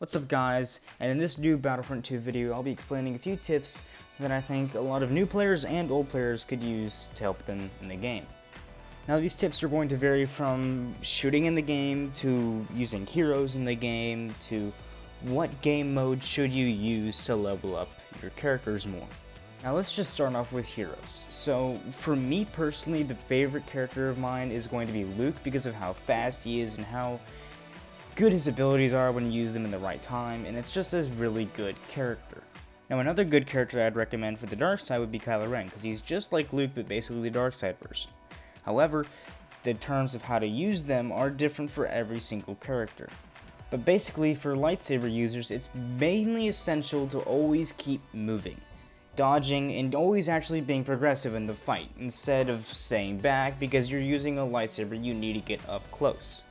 What's up guys, and in this new Battlefront 2 video I'll be explaining a few tips that I think a lot of new players and old players could use to help them in the game. Now these tips are going to vary from shooting in the game, to using heroes in the game, to what game mode should you use to level up your characters more. Now let's just start off with heroes. So for me personally, the favorite character of mine is going to be Luke because of how fast he is and how good his abilities are when you use them in the right time, and it's just a really good character. Now another good character I'd recommend for the dark side would be Kylo Ren, because he's just like Luke but basically the dark side version. However, the terms of how to use them are different for every single character. But basically for lightsaber users, it's mainly essential to always keep moving, dodging, and always actually being progressive in the fight, instead of staying back. Because you're using a lightsaber, you need to get up close.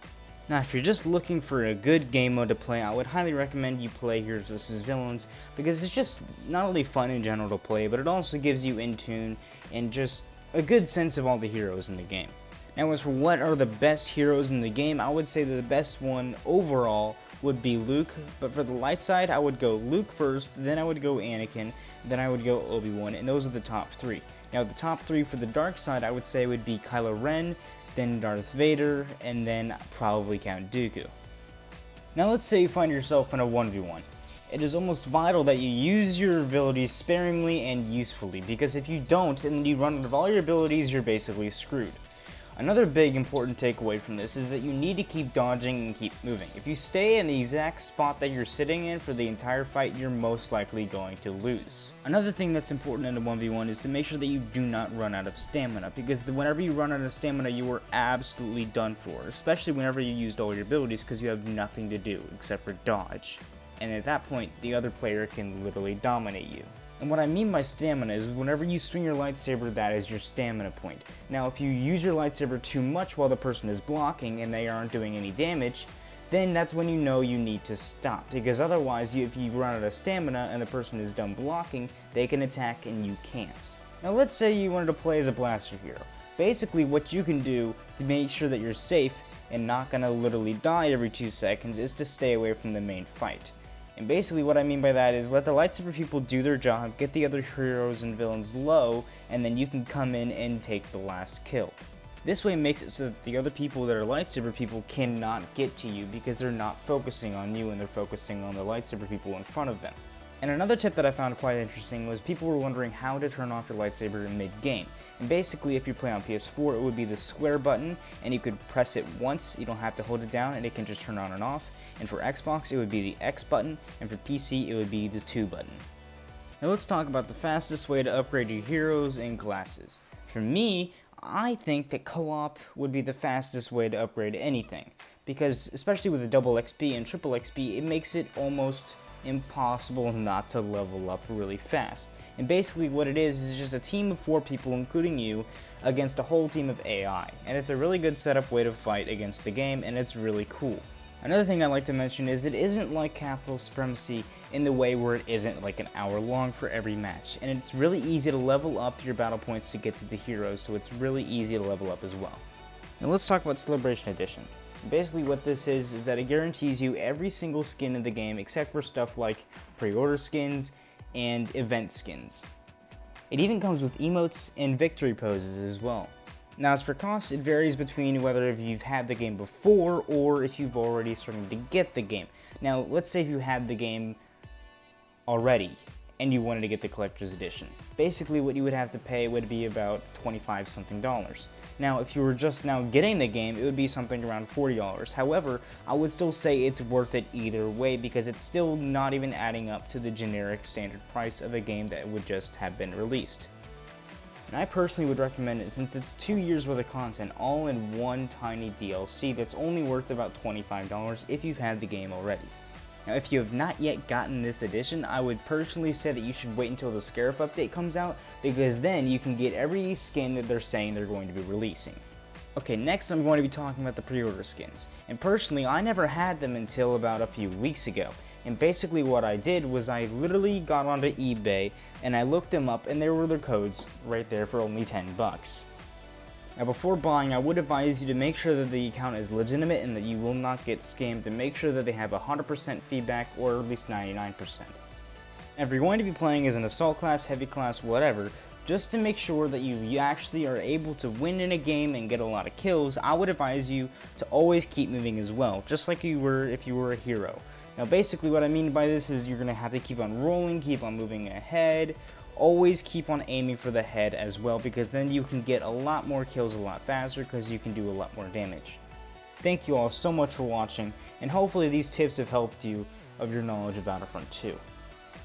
Now, if you're just looking for a good game mode to play, I would highly recommend you play Heroes vs. Villains, because it's just not only fun in general to play, but it also gives you in tune and just a good sense of all the heroes in the game. Now, as for what are the best heroes in the game, I would say that the best one overall would be Luke, but for the light side, I would go Luke first, then I would go Anakin, then I would go Obi-Wan, and those are the top three. Now, the top three for the dark side, I would say would be Kylo Ren, then Darth Vader, and then probably Count Dooku. Now let's say you find yourself in a 1v1. It is almost vital that you use your abilities sparingly and usefully, because if you don't and then you run out of all your abilities, you're basically screwed. Another big important takeaway from this is that you need to keep dodging and keep moving. If you stay in the exact spot that you're sitting in for the entire fight, you're most likely going to lose. Another thing that's important in a 1v1 is to make sure that you do not run out of stamina, because whenever you run out of stamina, you are absolutely done for, especially whenever you used all your abilities, because you have nothing to do except for dodge. And at that point, the other player can literally dominate you. And what I mean by stamina is whenever you swing your lightsaber, that is your stamina point. Now if you use your lightsaber too much while the person is blocking and they aren't doing any damage, then that's when you know you need to stop. Because otherwise, if you run out of stamina and the person is done blocking, they can attack and you can't. Now let's say you wanted to play as a blaster hero. Basically what you can do to make sure that you're safe and not gonna literally die every 2 seconds is to stay away from the main fight. And basically what I mean by that is let the lightsaber people do their job, get the other heroes and villains low, and then you can come in and take the last kill. This way makes it so that the other people that are lightsaber people cannot get to you, because they're not focusing on you and they're focusing on the lightsaber people in front of them. And another tip that I found quite interesting was people were wondering how to turn off your lightsaber in mid-game. And basically if you play on PS4, it would be the square button, and you could press it once, you don't have to hold it down, and it can just turn on and off. And for Xbox, it would be the X button, and for PC, it would be the 2 button. Now let's talk about the fastest way to upgrade your heroes and classes. For me, I think that co-op would be the fastest way to upgrade anything, because especially with the double XP and triple XP, it makes it almost impossible not to level up really fast. And basically what it is just a team of 4 people, including you, against a whole team of AI. And it's a really good setup way to fight against the game, and it's really cool. Another thing I'd like to mention is it isn't like Capital Supremacy in the way where it isn't like an hour long for every match. And it's really easy to level up your battle points to get to the heroes, so it's really easy to level up as well. Now let's talk about Celebration Edition. Basically what this is that it guarantees you every single skin in the game except for stuff like pre-order skins and event skins. It even comes with emotes and victory poses as well. Now as for cost, it varies between whether if you've had the game before or if you've already started to get the game. Now let's say if you had the game already and you wanted to get the collector's edition. Basically what you would have to pay would be about $25 something. Now if you were just now getting the game, it would be something around $40. However, I would still say it's worth it either way, because it's still not even adding up to the generic standard price of a game that would just have been released. And I personally would recommend it, since it's 2 years worth of content all in one tiny DLC that's only worth about $25 if you've had the game already. Now if you have not yet gotten this edition, I would personally say that you should wait until the Scarif update comes out, because then you can get every skin that they're saying they're going to be releasing. Okay, next I'm going to be talking about the pre-order skins. And personally, I never had them until about a few weeks ago. And basically what I did was I literally got onto eBay and I looked them up, and there were their codes right there for only $10. Now before buying, I would advise you to make sure that the account is legitimate and that you will not get scammed, and make sure that they have 100% feedback, or at least 99%. If you're going to be playing as an assault class, heavy class, whatever, just to make sure that you actually are able to win in a game and get a lot of kills, I would advise you to always keep moving as well, just like you were if you were a hero. Now basically what I mean by this is you're going to have to keep on rolling, keep on moving ahead, always keep on aiming for the head as well, because then you can get a lot more kills a lot faster because you can do a lot more damage. Thank you all so much for watching, and hopefully these tips have helped you of your knowledge of Battlefront 2.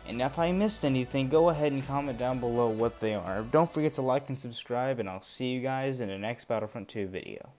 And if I missed anything, go ahead and comment down below what they are. Don't forget to like and subscribe, and I'll see you guys in the next Battlefront 2 video.